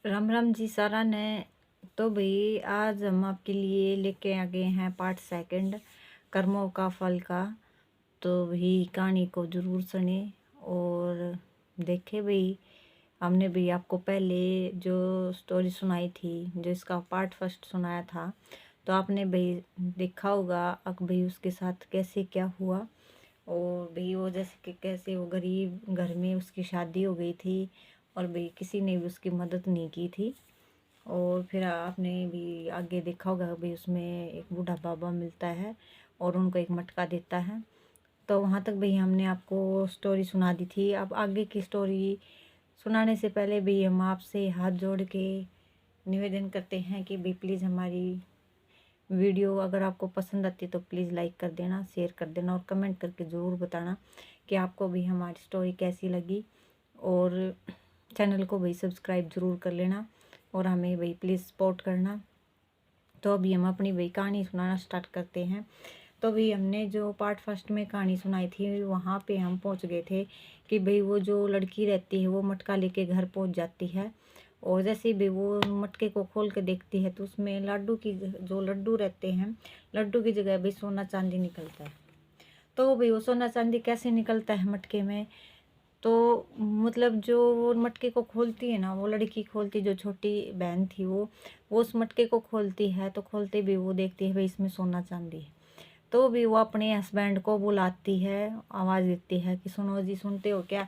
राम राम जी सारा ने। तो भाई आज हम आपके लिए लेके आ गए हैं पार्ट सेकंड कर्मों का फल का। तो भाई कहानी को ज़रूर सुने और देखे भाई। हमने भी आपको पहले जो स्टोरी सुनाई थी, जो इसका पार्ट फर्स्ट सुनाया था, तो आपने भाई देखा होगा अब भाई उसके साथ कैसे क्या हुआ। और भाई वो जैसे कि कैसे वो गरीब घर में उसकी शादी हो गई थी और भाई किसी ने भी उसकी मदद नहीं की थी। और फिर आपने भी आगे देखा होगा भाई उसमें एक बूढ़ा बाबा मिलता है और उनको एक मटका देता है। तो वहाँ तक भाई हमने आपको स्टोरी सुना दी थी। अब आगे की स्टोरी सुनाने से पहले भी हम आपसे हाथ जोड़ के निवेदन करते हैं कि भाई प्लीज़ हमारी वीडियो अगर आपको पसंद आती है तो प्लीज़ लाइक कर देना, शेयर कर देना और कमेंट करके ज़रूर बताना कि आपको भी हमारी स्टोरी कैसी लगी। और चैनल को भाई सब्सक्राइब ज़रूर कर लेना और हमें भाई प्लीज़ सपोर्ट करना। तो अभी हम अपनी भाई कहानी सुनाना स्टार्ट करते हैं। तो भाई हमने जो पार्ट फर्स्ट में कहानी सुनाई थी वहाँ पे हम पहुँच गए थे कि भाई वो जो लड़की रहती है वो मटका लेके घर पहुँच जाती है। और जैसे भी वो मटके को खोल के देखती है तो उसमें लड्डू की जो लड्डू रहते हैं, लड्डू की जगह भाई सोना चांदी निकलता है। तो भाई वो सोना चांदी कैसे निकलता है मटके में, तो मतलब जो वो मटके को खोलती है ना, वो लड़की खोलती, जो छोटी बहन थी वो उस मटके को खोलती है। तो खोलते भी वो देखती है भाई इसमें सोना चांदी है। तो भी वो अपने हस्बैंड को बुलाती है, आवाज़ देती है कि सुनो जी, सुनते हो क्या।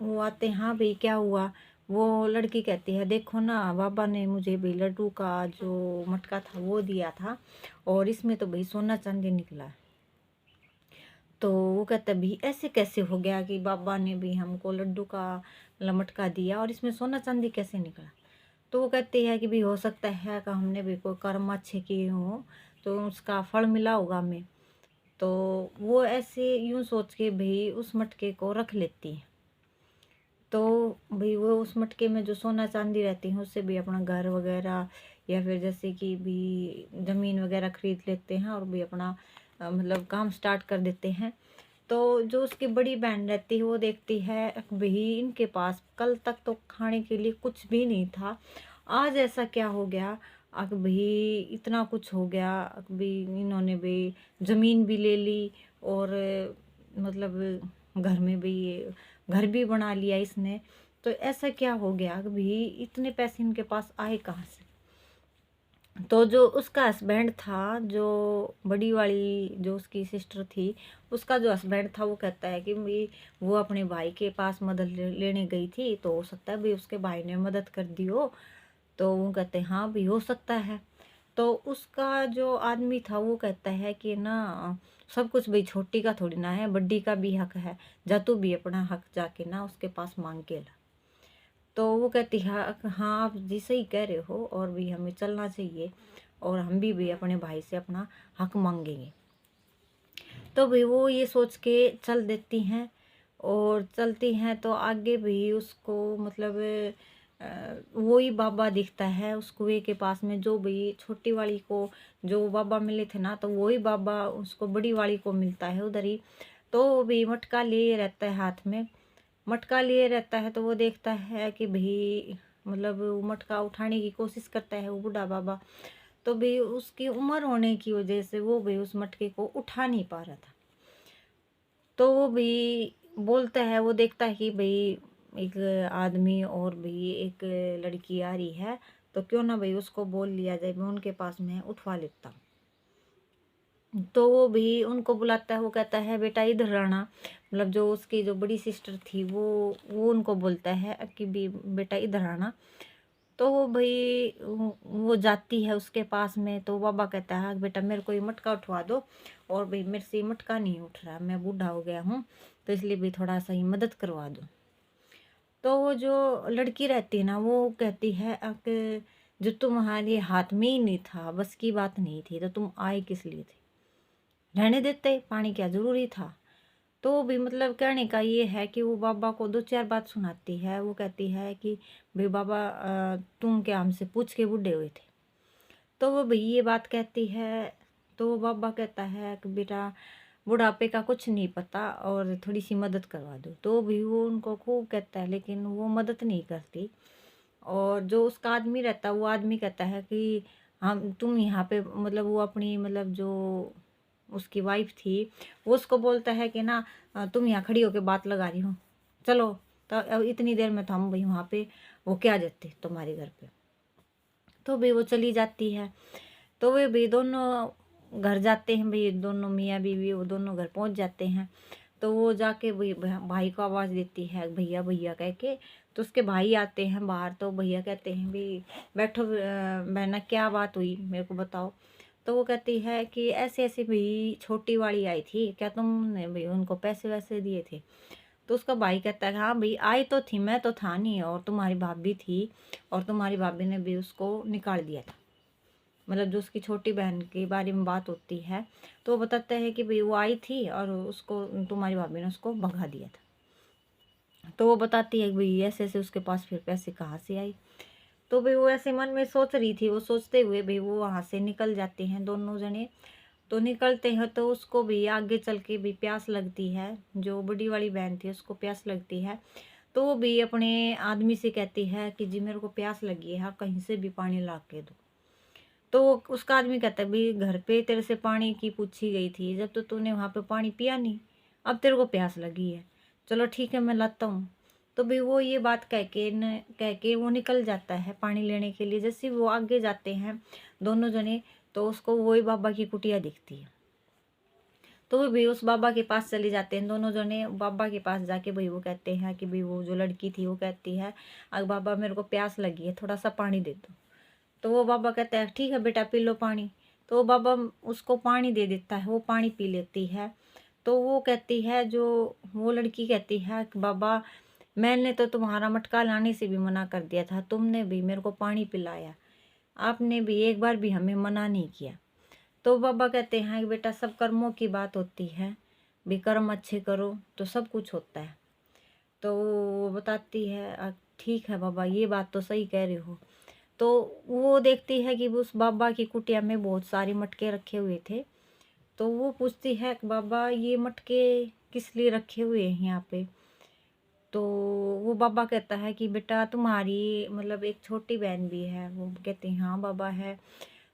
वो आते हैं, हाँ भाई क्या हुआ। वो लड़की कहती है देखो ना, बाबा ने मुझे भाई लड्डू का जो मटका था वो दिया था और इसमें तो भाई सोना चांदी निकला है। तो वो कहता है भी ऐसे कैसे हो गया कि बाबा ने भी हमको लड्डू का मटका दिया और इसमें सोना चांदी कैसे निकला। तो वो कहते हैं कि भी हो सकता है कि हमने भी कोई कर्म अच्छे किए हों तो उसका फल मिला होगा हमें। तो वो ऐसे यूं सोच के भाई उस मटके को रख लेती है। तो भाई वो उस मटके में जो सोना चांदी रहती है उससे भी अपना घर वगैरह या फिर जैसे कि भी ज़मीन वगैरह खरीद लेते हैं और भी अपना मतलब काम स्टार्ट कर देते हैं। तो जो उसकी बड़ी बहन रहती है वो देखती है भाई इनके पास कल तक तो खाने के लिए कुछ भी नहीं था, आज ऐसा क्या हो गया। अब भाई इतना कुछ हो गया, अब भी इन्होंने भी ज़मीन भी ले ली और मतलब घर में भी घर भी बना लिया इसने। तो ऐसा क्या हो गया कि भाई इतने पैसे इनके पास आए कहाँ से। तो जो उसका हस्बैंड था, जो बड़ी वाली जो उसकी सिस्टर थी, उसका जो हस्बैंड था वो कहता है कि भाई वो अपने भाई के पास मदद लेने गई थी तो हो सकता है भाई उसके भाई ने मदद कर दी हो। तो वो कहते हैं हाँ भी हो सकता है। तो उसका जो आदमी था वो कहता है कि ना, सब कुछ भाई छोटी का थोड़ी ना है, बड्डी का भी हक है, जा तू भी अपना हक जाके ना उसके पास मांग के ला। तो वो कहती है हाँ आप जी सही कह रहे हो और भी हमें चलना चाहिए और हम भी अपने भाई से अपना हक मांगेंगे। तो भाई वो ये सोच के चल देती हैं और चलती हैं तो आगे भी उसको मतलब वही बाबा दिखता है उस कुएं के पास में, जो भाई छोटी वाली को जो बाबा मिले थे ना, तो वही बाबा उसको बड़ी वाली को मिलता है उधर ही। तो वो भी मटका लिए रहता है हाथ में, मटका लिए रहता है। तो वो देखता है कि भाई मतलब वो मटका उठाने की कोशिश करता है वो बूढ़ा बाबा। तो भाई उसकी उम्र होने की वजह से वो भी उस मटके को उठा नहीं पा रहा था। तो वो भी बोलता है, वो देखता है कि भाई एक आदमी और भी एक लड़की आ रही है, तो क्यों ना भाई उसको बोल लिया जाए, मैं उनके पास में उठवा लेता हूँ। तो वो भी उनको बुलाता है, वो कहता है बेटा इधर आना। मतलब जो उसकी जो बड़ी सिस्टर थी वो उनको बोलता है कि भी बेटा इधर आना। तो वो भाई वो जाती है उसके पास में। तो बाबा कहता है बेटा मेरे को ये मटका उठवा दो, और भाई मेरे से ये मटका नहीं उठ रहा, मैं बूढ़ा हो गया हूँ, तो इसलिए भी थोड़ा सा ही मदद करवा दो। तो वो जो लड़की रहती है ना वो कहती है कि जो तुम्हारे हाथ में ही नहीं था, बस की बात नहीं थी, तो तुम आए किस लिए थे, रहने देते, पानी क्या ज़रूरी था। तो भी मतलब कहने का ये है कि वो बाबा को दो चार बात सुनाती है। वो कहती है कि भाई बाबा तुम क्या हमसे पूछ के बूढ़े हुए थे। तो वो भाई ये बात कहती है। तो वो बाबा कहता है कि बेटा बुढ़ापे का कुछ नहीं पता और थोड़ी सी मदद करवा दो। तो भी वो उनको खूब कहता है लेकिन वो मदद नहीं करती। और जो उसका आदमी रहता है वो आदमी कहता है कि हम तुम यहाँ पे मतलब वो अपनी मतलब जो उसकी वाइफ थी वो उसको बोलता है कि ना तुम यहाँ खड़ी होके बात लगा रही हो, चलो। तो अब इतनी देर में तो हम भाई वहाँ पे वो क्या जाते तुम्हारे घर पे। तो भाई वो चली जाती है। तो वे भाई दोनों घर जाते हैं, भाई दोनों मियाँ बीवी वो दोनों घर पहुँच जाते हैं। तो वो जाके भाई भाई को आवाज़ देती है भैया भैया कह के। तो उसके भाई आते हैं बाहर। तो भैया कहते हैं भाई बैठो बहना, क्या बात हुई मेरे को बताओ। तो वो कहती है कि ऐसे ऐसे भाई छोटी वाली आई थी, क्या तुमने भाई उनको पैसे वैसे दिए थे। तो उसका भाई कहता है हाँ भाई आई तो थी, मैं तो था नहीं, और तुम्हारी भाभी थी और तुम्हारी भाभी ने भी उसको निकाल दिया था। मतलब जो उसकी छोटी बहन के बारे में बात होती है तो वो बताता है कि भाई वो आई थी और उसको तुम्हारी भाभी ने उसको भगा दिया था। तो वो बताती है कि भाई ऐसे ऐसे उसके पास फिर पैसे कहाँ से आई। तो भाई वो ऐसे मन में सोच रही थी, वो सोचते हुए भाई वो वहाँ से निकल जाते हैं दोनों जने। तो निकलते हैं तो उसको भी आगे चल के भी प्यास लगती है, जो बड़ी वाली बहन थी उसको प्यास लगती है। तो वो भी अपने आदमी से कहती है कि जी मेरे को प्यास लगी है, कहीं से भी पानी ला के दो। तो उसका आदमी कहता है भाई घर पे तेरे से पानी की पूछी गई थी, जब तो तूने वहाँ पे पानी पिया नहीं, अब तेरे को प्यास लगी है, चलो ठीक है मैं लाता हूँ। तो भाई वो ये बात कह के वो निकल जाता है पानी लेने के लिए। जैसे वो आगे जाते हैं दोनों जने तो उसको वही बाबा की कुटिया दिखती है। तो वो भी उस बाबा के पास चले जाते हैं दोनों जने। बाबा के पास जाके भाई वो कहते हैं कि भाई वो जो लड़की थी वो कहती है अगर बाबा मेरे को प्यास लगी है, थोड़ा सा पानी दे दो। तो वो बाबा कहता है ठीक है बेटा पी लो पानी। तो वो बाबा उसको पानी दे देता है, वो पानी पी लेती है। तो वो कहती है जो वो लड़की कहती है कि बाबा मैंने तो तुम्हारा मटका लाने से भी मना कर दिया था, तुमने भी मेरे को पानी पिलाया, आपने भी एक बार भी हमें मना नहीं किया। तो बाबा कहते हैं कि बेटा सब कर्मों की बात होती है, भी कर्म अच्छे करो तो सब कुछ होता है। तो वो बताती है ठीक है बाबा ये बात तो सही कह रहे हो। तो वो देखती है कि उस बाबा की कुटिया में बहुत सारे मटके रखे हुए थे। तो वो पूछती है कि बाबा ये मटके किस लिए रखे हुए हैं यहाँ पे। तो वो बाबा कहता है कि बेटा तुम्हारी मतलब एक छोटी बहन भी है। वो कहती है हाँ बाबा है।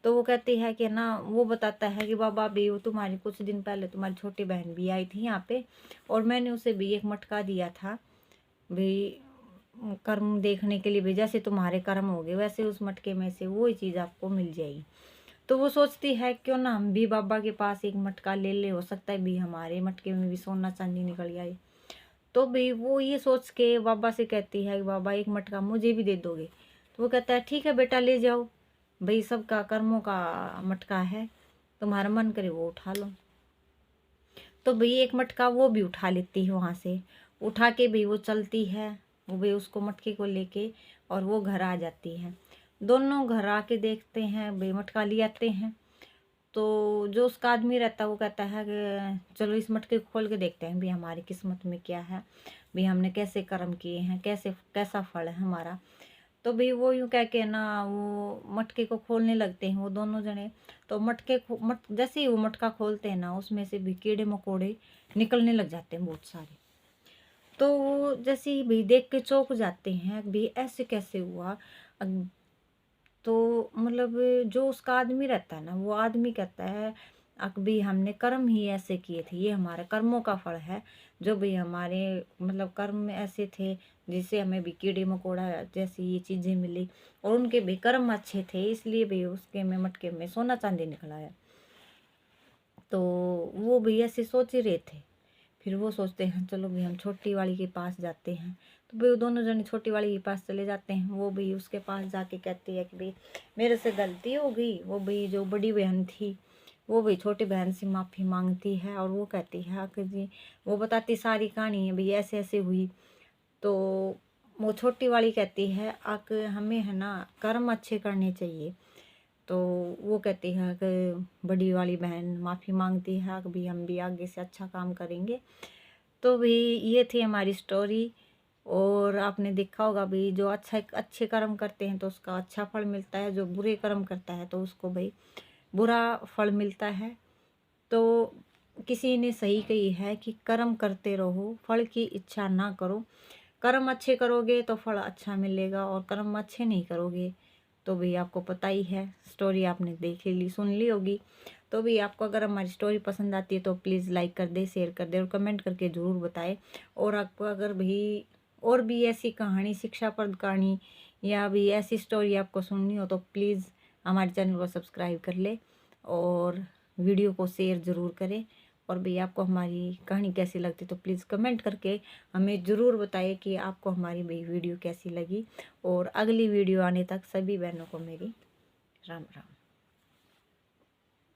तो वो कहती है कि ना वो बताता है कि बाबा भी वो तुम्हारी कुछ दिन पहले तुम्हारी छोटी बहन भी आई थी यहाँ पे और मैंने उसे भी एक मटका दिया था भी कर्म देखने के लिए भी, जैसे तुम्हारे कर्म हो गए वैसे उस मटके में से वो ही चीज़ आपको मिल जाएगी। तो वो सोचती है क्यों ना हम भी बाबा के पास एक मटका ले ले, हो सकता है भी हमारे मटके में भी सोना चांदी निकल आए। तो भी वो ये सोच के बाबा से कहती है कि बाबा एक मटका मुझे भी दे दोगे। तो वो कहता है ठीक है बेटा ले जाओ, भाई सबका कर्मों का मटका है, तुम्हारा मन करे वो उठा लो। तो भाई एक मटका वो भी उठा लेती है वहाँ से। उठा के भी वो चलती है, वो भी उसको मटके को लेके और वो घर आ जाती है। दोनों घर आके देखते हैं भाई मटका ले आते हैं। तो जो उसका आदमी रहता है वो कहता है कि चलो इस मटके को खोल के देखते हैं भी हमारी किस्मत में क्या है, भी हमने कैसे कर्म किए हैं, कैसे कैसा फल है हमारा। तो भाई वो यूँ कह के ना वो मटके को खोलने लगते हैं वो दोनों जने। तो जैसे ही वो मटका खोलते हैं ना उसमें से भी कीड़े मकोड़े निकलने लग जाते हैं बहुत सारे। तो वो जैसे ही भी देख के चौंक जाते हैं भी ऐसे कैसे हुआ। अग- तो मतलब जो उसका आदमी रहता है ना वो आदमी कहता है भी हमने कर्म ही ऐसे किए थे, ये हमारे कर्मों का फल है। जो भी हमारे मतलब कर्म में ऐसे थे जिससे हमें भी कीड़े मकोड़ा जैसी ये चीज़ें मिली और उनके भी कर्म अच्छे थे इसलिए भी उसके में मटके में सोना चांदी निकला है। तो वो भी ऐसे सोच ही रहे थे। फिर वो सोचते हैं चलो भी हम छोटी वाली के पास जाते हैं। तो भाई वो दोनों जने छोटी वाली के पास चले जाते हैं। वो भी उसके पास जाके कहती है कि भाई मेरे से गलती हो गई। वो भी जो बड़ी बहन थी वो भी छोटी बहन से माफ़ी मांगती है और वो कहती है कि जी वो बताती सारी कहानी है भाई ऐसे ऐसे हुई। तो वो छोटी वाली कहती है आक हमें है ना कर्म अच्छे करने चाहिए। तो वो कहती है कि बड़ी वाली बहन माफ़ी मांगती है कि भी हम भी आगे से अच्छा काम करेंगे। तो भी ये थी हमारी स्टोरी। और आपने देखा होगा भी जो अच्छे कर्म करते हैं तो उसका अच्छा फल मिलता है, जो बुरे कर्म करता है तो उसको भाई बुरा फल मिलता है। तो किसी ने सही कही है कि कर्म करते रहो, फल की इच्छा ना करो। कर्म अच्छे करोगे तो फल अच्छा मिलेगा, और कर्म अच्छे नहीं करोगे तो भी आपको पता ही है, स्टोरी आपने देख ली, सुन ली होगी। तो भी आपको अगर हमारी स्टोरी पसंद आती है तो प्लीज़ लाइक कर दे, शेयर कर दे और कमेंट करके ज़रूर बताएं। और आपको अगर भी और भी ऐसी कहानी, शिक्षाप्रद कहानी या भी ऐसी स्टोरी आपको सुननी हो तो प्लीज़ हमारे चैनल को सब्सक्राइब कर ले और वीडियो को शेयर ज़रूर करें। और भी आपको हमारी कहानी कैसी लगती तो प्लीज़ कमेंट करके हमें ज़रूर बताइए कि आपको हमारी भाई वीडियो कैसी लगी। और अगली वीडियो आने तक सभी बहनों को मेरी राम राम।